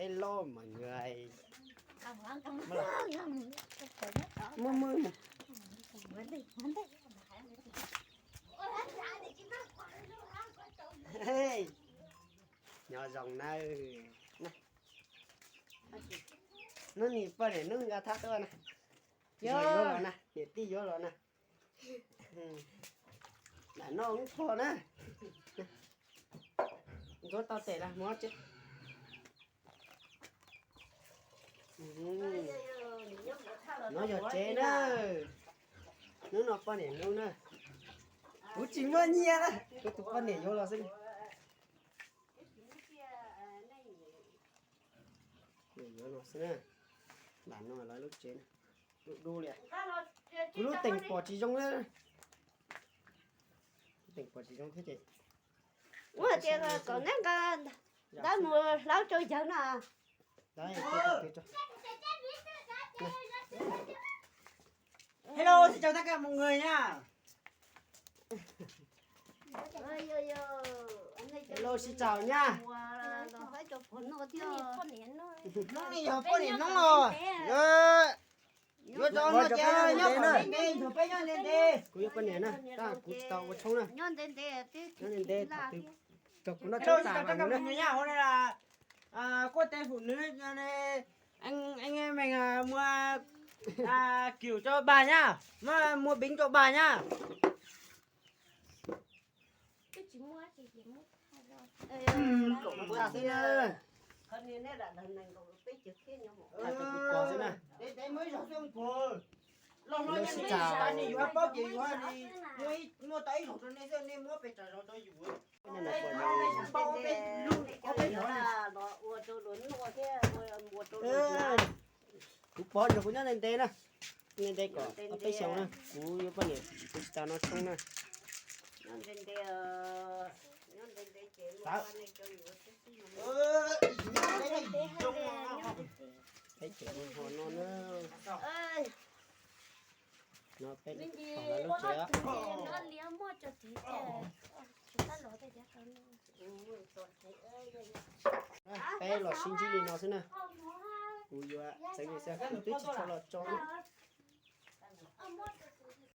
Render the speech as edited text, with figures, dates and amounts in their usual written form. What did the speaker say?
Hello mọi người. Mưa mưa nè. Hey. Nhỏ dòng này. Nó nhịp vào để nâng ra thắt thôi nè. Rồi vô rồi nè, để tí vô rồi nè. Đã nó cũng thò nè. Có tao tệ là mót chứ. Nó giọt chế nữa. Nó con để luôn nữa. Ủa chỉ mơ nhia đó. Tôi tụi con để vô là xin. Để vô nó xin nè. Bản nó là lúc chế nè. Đu liền. Lúc tỉnh bỏ chỉ trong nữa. Tỉnh bỏ chỉ trong thế chị. Ủa chị còn nãy cái đó mua láo trôi chợ nè. Đấy, cho. Hello, xin chào tất cả mọi người nha. Hello, xin chào nha. Nó này hợp con này nó rồi. Vô cho nó chơi nhá, con đi, thử bé nhá lên đi. Cú con này nè, ta cú tàu có trống nè. Nhon đến đây Nhon đến đây, tụi nó Hello, trống xin chào tàu tất cả vào mọi nữa. người nha. Hôm nay là cô tên phụ nữ cho nên anh em mình mua kiểu cho bà nhá, mua bánh cho bà nhá. Cũng ra thế nè. Con này nó là lần này còn biết chữ kia nhau một. Có thế nè. Để mới rồi xong cô. Lo Hello, nói xin nhân đi, chào. anh đi qua bóp gì qua đi. Mua tay rồi cho nên nên mua phải trả rồi cho dù. Cái này là của cú bó cho cú nhon lên đây nè. Lên đây có cái xéo nè. Cú yêu con này, cú tàu nó trống nè. Nhon đến đây chế Đó. Thấy chuyện hồ nó nữa. Nó phải còn là lúc trẻ. nó liếm mua cho tí chúng ta nói về Bé lọt xin chi nó thế nè. Ui dọa, sáng ngày sáng tôi chỉ cho lọt cho.